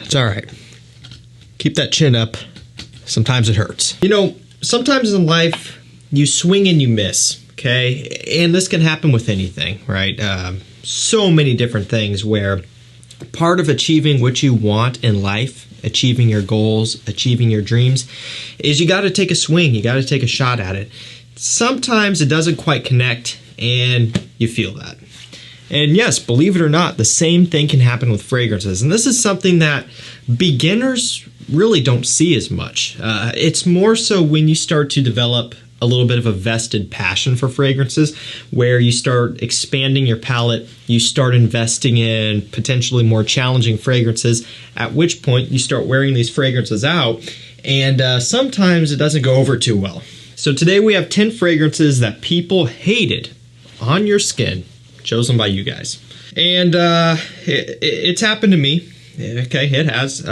It's all right. Keep that chin up. Sometimes it hurts. You know, sometimes in life, you swing and you miss, okay? And this can happen with anything, right? So many different things where part of achieving what you want in life, achieving your goals, achieving your dreams, is you got to take a swing. You got to take a shot at it. Sometimes it doesn't quite connect, and you feel that. And yes, believe it or not, the same thing can happen with fragrances. And this is something that beginners really don't see as much. It's more so when you start to develop a little bit of a vested passion for fragrances, where you start expanding your palette, you start investing in potentially more challenging fragrances, at which point you start wearing these fragrances out, and sometimes it doesn't go over too well. So today we have 10 fragrances that people hated on your skin, chosen by you guys. And it's happened to me. Okay, it has.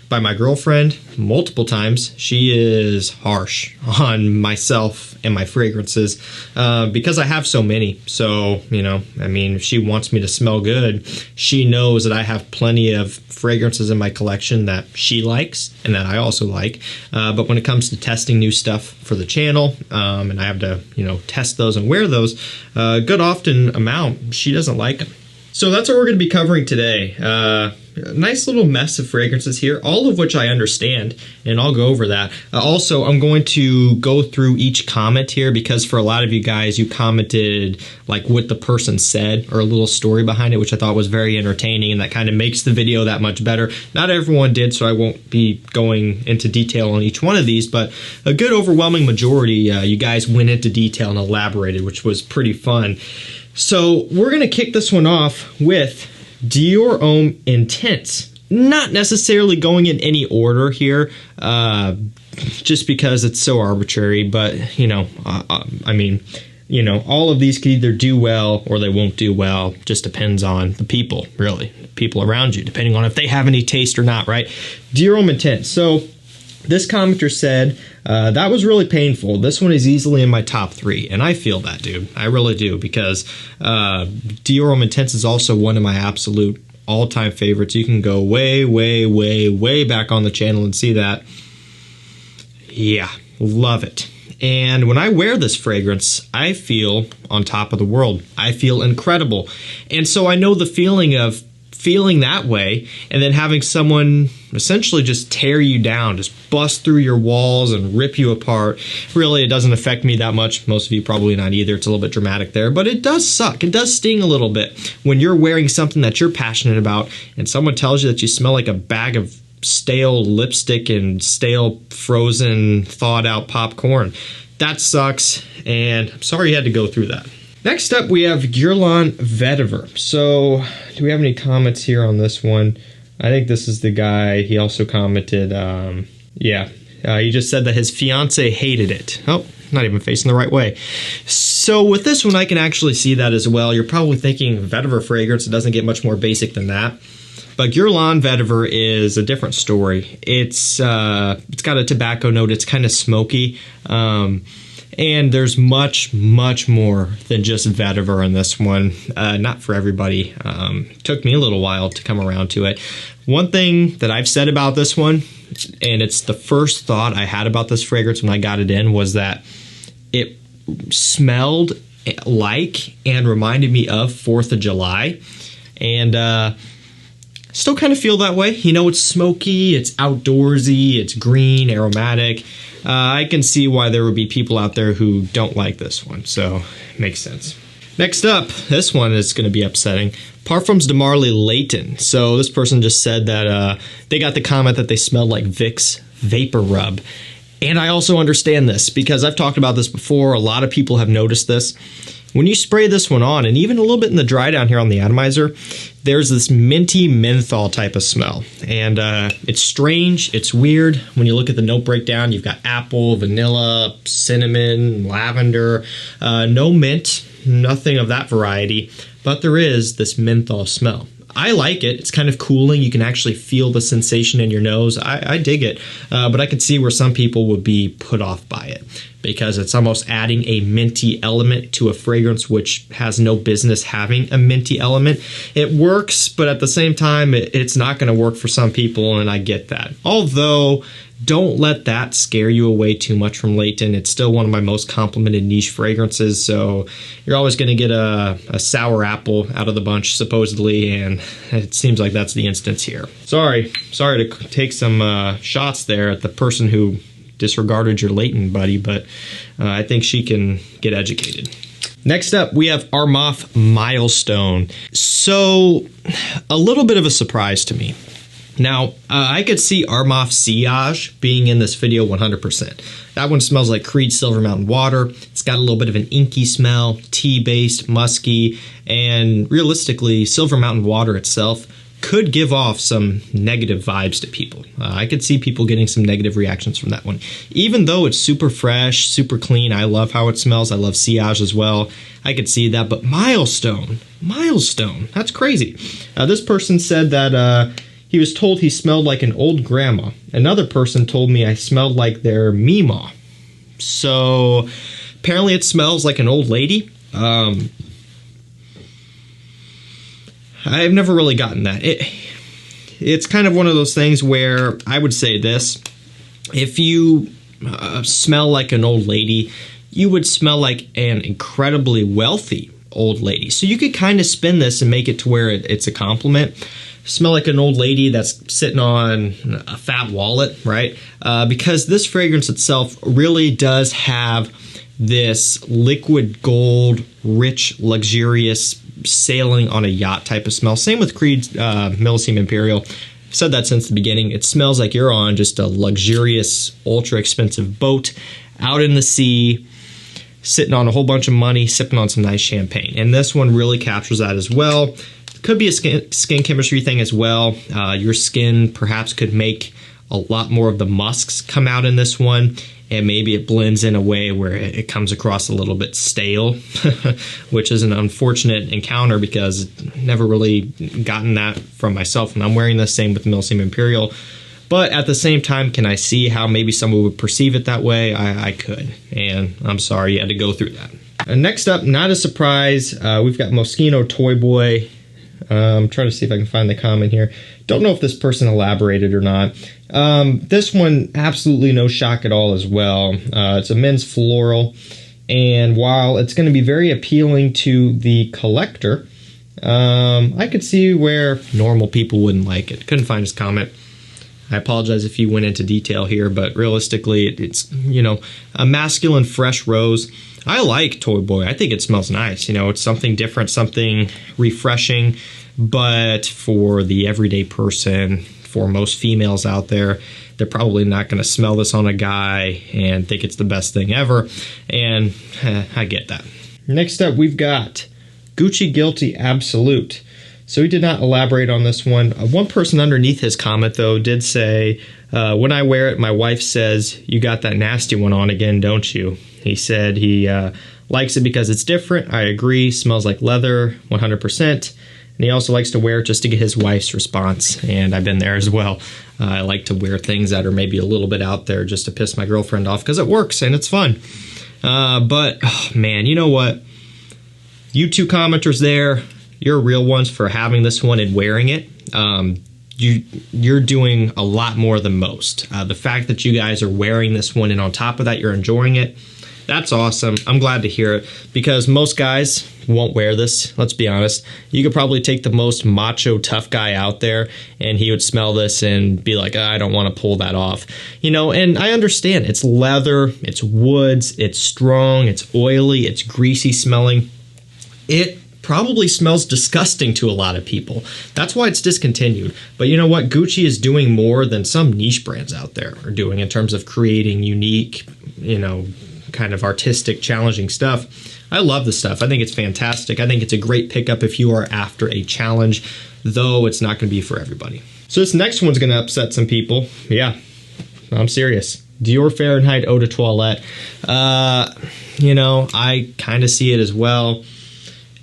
By my girlfriend multiple times. She is harsh on myself and my fragrances because I have so many. So, you know, I mean, if she wants me to smell good, she knows that I have plenty of fragrances in my collection that she likes and that I also like. But when it comes to testing new stuff for the channel, and I have to, you know, test those and wear those, a good often amount, she doesn't like them. So that's what we're going to be covering today. A nice little mess of fragrances here, all of which I understand, and I'll go over that. Also, I'm going to go through each comment here because for a lot of you guys, you commented like what the person said or a little story behind it, which I thought was very entertaining, and that kind of makes the video that much better. Not everyone did, so I won't be going into detail on each one of these, but a good overwhelming majority, you guys went into detail and elaborated, which was pretty fun. So we're going to kick this one off with DIOR Homme Intense. Not necessarily going in any order here, just because it's so arbitrary, but, you know, I mean, you know, all of these could either do well or they won't do well. Just depends on the people, really, the people around you, depending on if they have any taste or not, right? DIOR Homme Intense. So this commenter said, that was really painful. This one is easily in my top 3, and I feel that, dude. I really do, because DIOR Homme Intense is also one of my absolute all-time favorites. You can go way, way, way, way back on the channel and see that. Yeah, love it. And when I wear this fragrance, I feel on top of the world. I feel incredible. And so I know the feeling of feeling that way and then having someone essentially just tear you down, just bust through your walls and rip you apart. Really, it doesn't affect me that much. Most of you probably not either. It's a little bit dramatic there, but it does suck. It does sting a little bit when you're wearing something that you're passionate about and someone tells you that you smell like a bag of stale lipstick and stale frozen thawed out popcorn. That sucks, and I'm sorry you had to go through that. Next up, we have GUERLAIN VETIVER. So, do we have any comments here on this one? I think this is the guy. He also commented, he just said that his fiance hated it. Oh, not even facing the right way. So with this one, I can actually see that as well. You're probably thinking vetiver fragrance. It doesn't get much more basic than that. But GUERLAIN VETIVER is a different story. It's got a tobacco note. It's kind of smoky. And there's much, much more than just vetiver in this one. Not for everybody. Took me a little while to come around to it. One thing that I've said about this one, and it's the first thought I had about this fragrance when I got it in, was that it smelled like and reminded me of 4th of July. And still kind of feel that way. You know, it's smoky, it's outdoorsy, it's green, aromatic. I can see why there would be people out there who don't like this one, so it makes sense. Next up, this one is going to be upsetting. Parfums de Marly LAYTON. So this person just said that they got the comment that they smelled like Vicks Vapor Rub. And I also understand this because I've talked about this before. A lot of people have noticed this. When you spray this one on, and even a little bit in the dry down here on the atomizer, there's this minty menthol type of smell. And it's strange, it's weird. When you look at the note breakdown, you've got apple, vanilla, cinnamon, lavender, no mint, nothing of that variety, but there is this menthol smell. I like it. It's kind of cooling. You can actually feel the sensation in your nose. I dig it, but I could see where some people would be put off by it. because it's almost adding a minty element to a fragrance which has no business having a minty element. It works, but at the same time, it's not going to work for some people, and I get that. Although, don't let that scare you away too much from Layton. It's still one of my most complimented niche fragrances, so you're always going to get a sour apple out of the bunch, supposedly, and it seems like that's the instance here. Sorry to take some shots there at the person who disregarded your Layton buddy, but I think she can get educated. Next up, we have ARMAF Milestone. So, a little bit of a surprise to me. Now, I could see ARMAF Sillage being in this video 100%. That one smells like Creed Silver Mountain Water. It's got a little bit of an inky smell, tea-based, musky, and realistically, Silver Mountain Water itself could give off some negative vibes to people. I could see people getting some negative reactions from that one. Even though it's super fresh, super clean, I love how it smells. I love Sillage as well. I could see that, but Milestone, that's crazy. This person said that he was told he smelled like an old grandma. Another person told me I smelled like their Meemaw. So apparently it smells like an old lady. I've never really gotten that. It's kind of one of those things where I would say this. If you smell like an old lady, you would smell like an incredibly wealthy old lady. So you could kind of spin this and make it to where it's a compliment. Smell like an old lady that's sitting on a fat wallet, right? Because this fragrance itself really does have this liquid gold, rich, luxurious, sailing on a yacht type of smell. Same with Creed's Millesime Imperial. I've said that since the beginning. It smells like you're on just a luxurious, ultra expensive boat out in the sea, sitting on a whole bunch of money, sipping on some nice champagne. And this one really captures that as well. Could be a skin chemistry thing as well. Your skin perhaps could make a lot more of the musks come out in this one, and maybe it blends in a way where it comes across a little bit stale, which is an unfortunate encounter because I've never really gotten that from myself when I'm wearing this. Same with Millesime Imperial. But at the same time, can I see how maybe someone would perceive it that way? I could, and I'm sorry you had to go through that. Next up, not a surprise, we've got Moschino Toy Boy. I'm trying to see if I can find the comment here. Don't know if this person elaborated or not. This one, absolutely no shock at all as well. It's a men's floral, and while it's going to be very appealing to the collector, I could see where normal people wouldn't like it. Couldn't find his comment. I apologize if you went into detail here, but realistically, it's, you know, a masculine fresh rose. I like Toy Boy. I think it smells nice. You know, it's something different, something refreshing, but for the everyday person, for most females out there, they're probably not going to smell this on a guy and think it's the best thing ever, and I get that. Next up, we've got Gucci Guilty Absolute. So he did not elaborate on this one. One person underneath his comment, though, did say, when I wear it, my wife says, you got that nasty one on again, don't you? He said he likes it because it's different. I agree. Smells like leather, 100%. And he also likes to wear it just to get his wife's response. And I've been there as well. I like to wear things that are maybe a little bit out there just to piss my girlfriend off because it works and it's fun. But, oh, man, you know what? You two commenters there, you're real ones for having this one and wearing it. You're doing a lot more than most. The fact that you guys are wearing this one and on top of that you're enjoying it, that's awesome. I'm glad to hear it because most guys won't wear this. Let's be honest. You could probably take the most macho tough guy out there and he would smell this and be like, I don't want to pull that off. You know, and I understand. It's leather, it's woods, it's strong, it's oily, it's greasy smelling. It probably smells disgusting to a lot of people. That's why it's discontinued. But you know what? Gucci is doing more than some niche brands out there are doing in terms of creating unique, you know, kind of artistic, challenging stuff. I love the stuff. I think it's fantastic. I think it's a great pickup if you are after a challenge, though it's not going to be for everybody. So this next one's going to upset some people. Yeah, I'm serious. Dior Fahrenheit Eau de Toilette. You know, I kind of see it as well.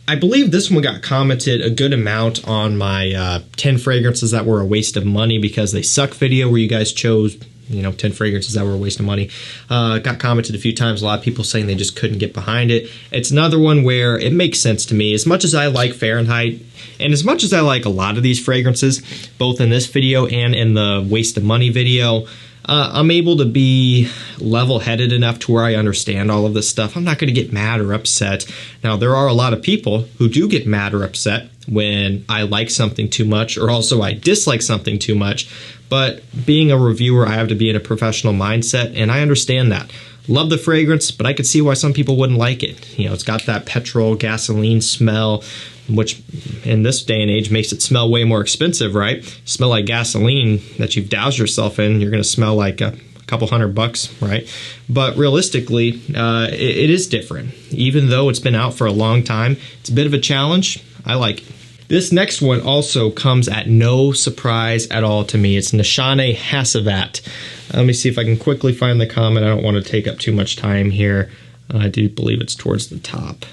I believe this one got commented a good amount on my 10 fragrances that were a waste of money because they suck video where you guys chose 10 fragrances that were a waste of money. Got commented a few times, a lot of people saying they just couldn't get behind it. It's another one where it makes sense to me. As much as I like Fahrenheit, and as much as I like a lot of these fragrances, both in this video and in the waste of money video, I'm able to be level-headed enough to where I understand all of this stuff. I'm not going to get mad or upset. Now, there are a lot of people who do get mad or upset when I like something too much, or also I dislike something too much. But being a reviewer, I have to be in a professional mindset, and I understand that. Love the fragrance, but I could see why some people wouldn't like it. It's got that petrol, gasoline smell, which in this day and age makes it smell way more expensive, right? Smell like gasoline that you've doused yourself in, you're going to smell like a couple $100, right? But realistically, it is different. Even though it's been out for a long time, it's a bit of a challenge. I like it. This next one also comes at no surprise at all to me. It's NISHANE HACIVAT. Let me see if I can quickly find the comment. I don't want to take up too much time here. I do believe it's towards the top.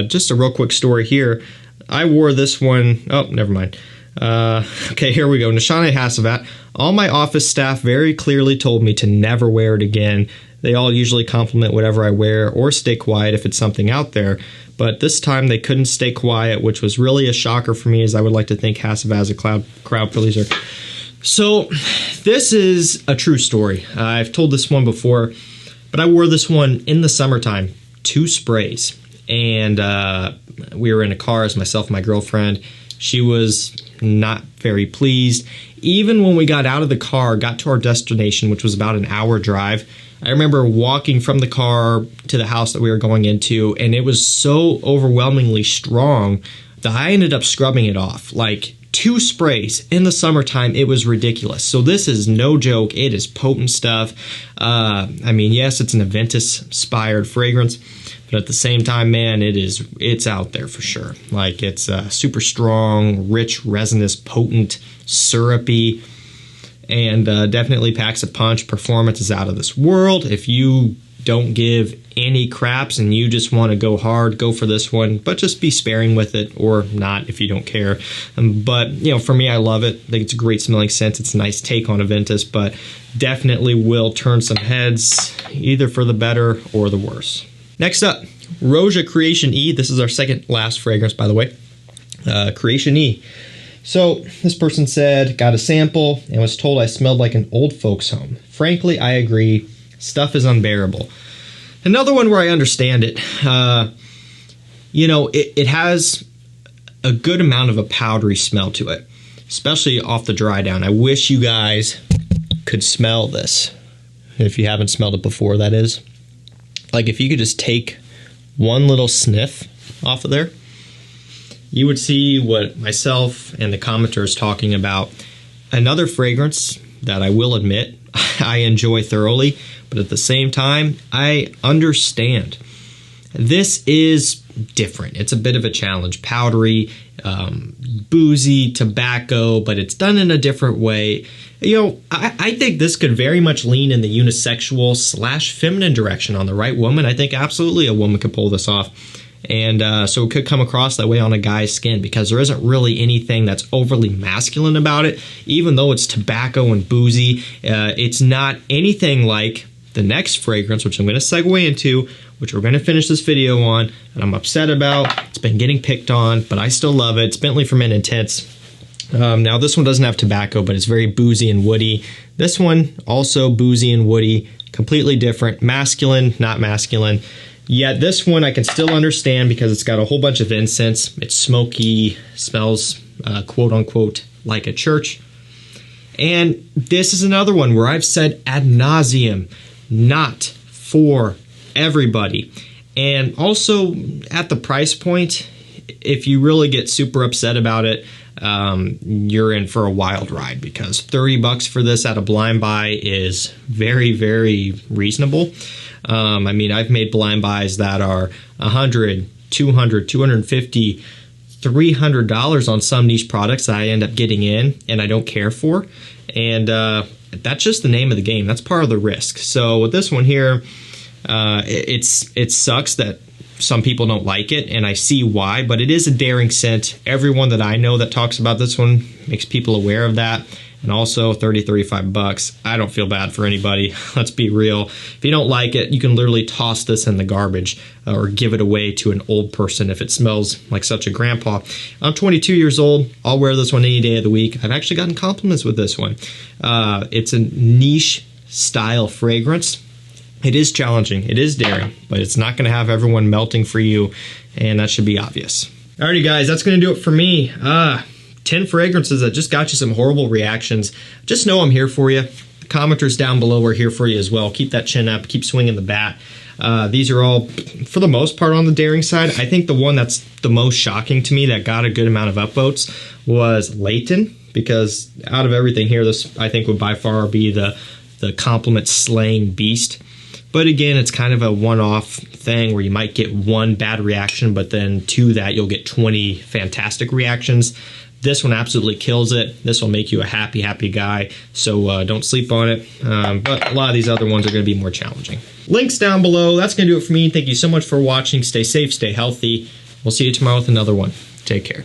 Just a real quick story here. I wore this one. Oh, never mind. Okay, here we go. NISHANE HACIVAT. All my office staff very clearly told me to never wear it again. They all usually compliment whatever I wear or stay quiet if it's something out there. But this time they couldn't stay quiet, which was really a shocker for me, as I would like to think HACIVAT is a crowd pleaser. So this is a true story. I've told this one before, but I wore this one in the summertime, 2 sprays. And we were in a car as myself and my girlfriend. She was not very pleased. Even when we got out of the car, got to our destination, which was about an hour drive, I remember walking from the car to the house that we were going into, and it was so overwhelmingly strong that I ended up scrubbing it off. Like 2 sprays in the summertime, it was ridiculous. So this is no joke. It is potent stuff. I mean, yes, it's an Aventus-inspired fragrance, but at the same time, man, it's out there for sure. Like, it's super strong, rich, resinous, potent, syrupy, and definitely packs a punch. Performance is out of this world. If you don't give any craps and you just want to go hard, go for this one, but just be sparing with it, or not if you don't care. But for me, I love it. I think it's a great smelling scent. It's a nice take on Aventus, but definitely will turn some heads, either for the better or the worse. Next up, ROJA Creation E. This is our second last fragrance, by the way. Creation E. So this person said, got a sample and was told I smelled like an old folks home. Frankly, I agree. Stuff is unbearable. Another one where I understand it. It has a good amount of a powdery smell to it, especially off the dry down. I wish you guys could smell this. If you haven't smelled it before, that is. Like, if you could just take one little sniff off of there, you would see what myself and the commenter is talking about. Another fragrance that I will admit I enjoy thoroughly, but at the same time, I understand. This is different. It's a bit of a challenge. Powdery, boozy, tobacco, but it's done in a different way. I think this could very much lean in the unisexual / feminine direction on the right woman. I think absolutely a woman could pull this off. And so it could come across that way on a guy's skin, because there isn't really anything that's overly masculine about it. Even though it's tobacco and boozy, it's not anything like the next fragrance, which I'm going to segue into, which we're going to finish this video on, and I'm upset about. It's been getting picked on, but I still love it. It's Bentley for Men Intense. Now, this one doesn't have tobacco, but it's very boozy and woody. This one, also boozy and woody, completely different. Masculine, not masculine. Yet this one I can still understand because it's got a whole bunch of incense. It's smoky, smells quote unquote like a church. And this is another one where I've said ad nauseum, not for everybody. And also at the price point, if you really get super upset about it, you're in for a wild ride, because $30 for this at a blind buy is very, very reasonable. I mean, I've made blind buys that are $100, $200, $250, $300 on some niche products that I end up getting in and I don't care for. And that's just the name of the game. That's part of the risk. So with this one here, it sucks that some people don't like it, and I see why, but it is a daring scent. Everyone that I know that talks about this one makes people aware of that. and also 30-35 bucks. I don't feel bad for anybody. Let's be real. If you don't like it, you can literally toss this in the garbage or give it away to an old person if it smells like such a grandpa. I'm 22 years old. I'll wear this one any day of the week. I've actually gotten compliments with this one. It's a niche style fragrance. It is challenging, it is daring, but it's not gonna have everyone melting for you, and that should be obvious. Alrighty guys, that's gonna do it for me. 10 fragrances that just got you some horrible reactions. Just know I'm here for you. The commenters down below are here for you as well. Keep that chin up, keep swinging the bat. These are all, for the most part, on the daring side. I think the one that's the most shocking to me that got a good amount of upvotes was LAYTON, because out of everything here, this I think would by far be the compliment slaying beast. But again, it's kind of a one-off thing where you might get one bad reaction, but then to that you'll get 20 fantastic reactions. This one absolutely kills it. This will make you a happy, happy guy, so don't sleep on it. But a lot of these other ones are going to be more challenging. Links down below. That's going to do it for me. Thank you so much for watching. Stay safe, stay healthy. We'll see you tomorrow with another one. Take care.